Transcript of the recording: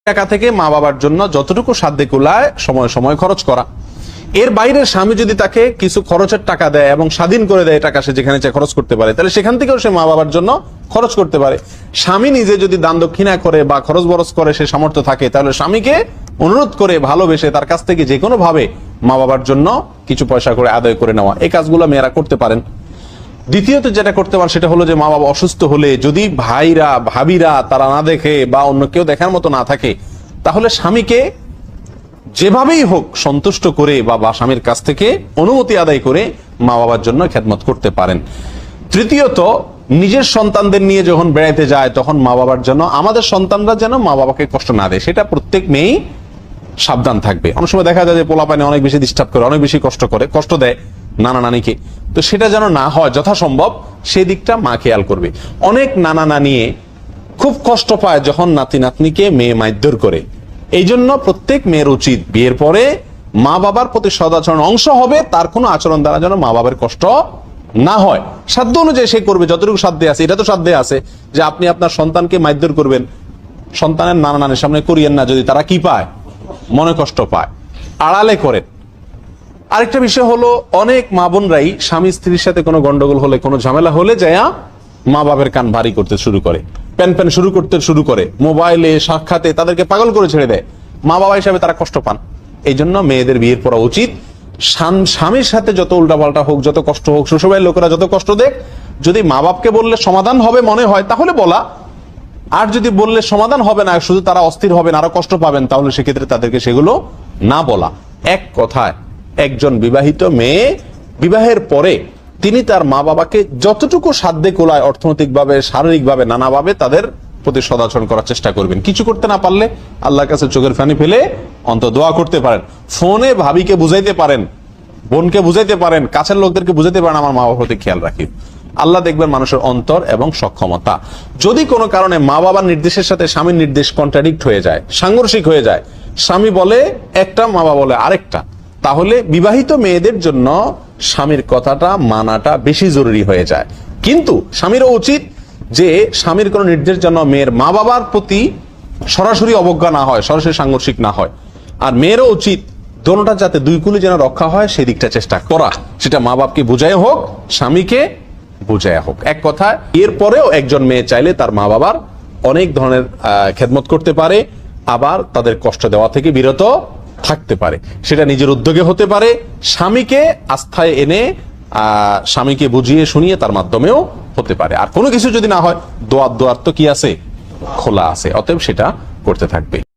টাকা থেকে মা বাবার জন্য যতটুকু সাধ্যে কুলায় সময় সময় খরচ করা। এর বাইরে স্বামী যদি তাকে কিছু খরচের টাকা দেয় এবং স্বাধীন করে দেয় টাকা সে যেখানে চায় খরচ করতে পারে, তাহলে সেখান থেকেও সে মা বাবার জন্য খরচ করতে পারে। স্বামী নিজে যদি দান দক্ষিণা করে বা খরচ বরচ করে সে সামর্থ্য থাকে, তাহলে স্বামীকে অনুরোধ করে ভালোবেসে তার কাছ থেকে যে কোনো ভাবে মা বাবার জন্য কিছু পয়সা করে আদায় করে নেওয়া, এই কাজগুলো মেয়েরা করতে পারেন। দ্বিতীয়ত যেটা করতে পারেন সেটা হলো যে মা বাবা অসুস্থ হলে যদি ভাইরা ভাবিরা তারা না দেখে বা অন্য কেউ দেখার মতো না থাকে, তাহলে স্বামীকে যেভাবেই হোক সন্তুষ্ট করে বা স্বামীর কাছ থেকে অনুমতি আদায় করে মা বাবার জন্য খেদমত করতে পারেন। তৃতীয়ত, নিজের সন্তানদের নিয়ে যখন বেড়াইতে যায় তখন মা বাবার জন্য, আমাদের সন্তানরা যেন মা বাবাকে কষ্ট না দেয়, সেটা প্রত্যেক মেয়েই সাবধান থাকবে। অনেক সময় দেখা যায় যে পোলাপানে অনেক বেশি ডিস্টার্ব করে, অনেক বেশি কষ্ট দেয় নানা নানিকে, তো সেটা যেন না হয় যথাসম্ভব সেই দিকটা মা খেয়াল করবে। অনেক নানা নানিয়ে খুব কষ্ট পায় যখন নাতি নাতনিকে মেয়ে মারধর করে। এই জন্য প্রত্যেক মেয়ের উচিত বিয়ের পরে মা বাবার প্রতি সদাচরণ অংশ হবে, তার কোনো আচরণ দ্বারা যেন মা বাবার কষ্ট না হয়। সাধ্য অনুযায়ী সে করবে, যতটুকু সাধ্যে আছে। এটা তো সাধ্যে আছে যে আপনি আপনার সন্তানকে মারধর করবেন, সন্তানের নানা নানির সামনে করিয়েন না, যদি তারা কি পায়, মনে কষ্ট পায়, আড়ালে করেন। আরেকটা বিষয় হলো, অনেক মা বোনরাই স্বামী স্ত্রীর সাথে কোনো গন্ডগোল হলে, কোনো ঝামেলা হলে যায়া মা বাবার কান ভারী করতে শুরু করে, প্যান করতে শুরু করে, মোবাইলে সাক্ষাতে তাদেরকে পাগল করে ছেড়ে দেয়। মা বাবা হিসাবে তারা কষ্ট পান। এই জন্য মেয়েদের বিয়ের পড়া উচিত স্বামীর সাথে যত উল্টাপাল্টা হোক, যত কষ্ট হোক, শ্বশুরবাড়ির লোকেরা যত কষ্ট দেখ, যদি মা বাপকে বললে সমাধান হবে মনে হয় তাহলে বলা, আর যদি বললে সমাধান হবে না, শুধু তারা অস্থির হবেন, আরো কষ্ট পাবেন, তাহলে সেক্ষেত্রে তাদেরকে সেগুলো না বলা। এক কথায়, একজন বিবাহিত মেয়ে বিবাহের পরে তিনি তার মা বাবাকে যতটুকু সাধ্যে কোলায়, অর্থনৈতিকভাবে, শারীরিকভাবে, নানাভাবে তাদের প্রতি সদাচরণ করার চেষ্টা করবেন। কিছু করতে না পারলে আল্লাহর কাছে চোখের পানি ফেলে অন্তত দোয়া করতে পারেন। ফোনে ভাবিকে বুঝাইতে পারেন, বোনকে বুঝাইতে পারেন, কাছের লোকদেরকে বুঝাইতে পারেন আমার মা বাবার প্রতি খেয়াল রাখি। আল্লাহ দেখবেন মানুষের অন্তর এবং সক্ষমতা। যদি কোনো কারণে মা বাবার নির্দেশের সাথে স্বামীর নির্দেশ কন্ট্রাডিক্ট হয়ে যায়, সাংঘর্ষিক হয়ে যায়, স্বামী বলে একটা, মা বাবা বলে আরেকটা, তাহলে বিবাহিত মেয়েদের জন্য স্বামীর কথাটা মানাটা বেশি জরুরি হয়ে যায়। কিন্তু স্বামীরও উচিত যে স্বামীর কোন নির্দেশ যেন মেয়ের মা বাবার প্রতি সরাসরি অবজ্ঞা না হয়, সরাসরি সাংঘর্ষিক না হয়। আর মেয়েরও উচিত দোনোটা যাতে দুই কুলি যেন রক্ষা হয় সেই দিকটা চেষ্টা করা, সেটা মা বাপকে বুঝাই হোক, স্বামীকে বুঝাই হোক। এক কথা, এরপরেও একজন মেয়ে চাইলে তার মা বাবার অনেক ধরনের খেদমত করতে পারে, আবার তাদের কষ্ট দেওয়া থেকে বিরত থাকতে পারে। সেটা নিজের উদ্যোগে হতে পারে, স্বামীকে আস্থায় এনে স্বামীকে বুঝিয়ে শুনিয়ে তার মাধ্যমেও হতে পারে। আর কোনো কিছু যদি না হয়, দোয়ার তো কি আছে, খোলা আছে, অতএব সেটা করতে থাকবে।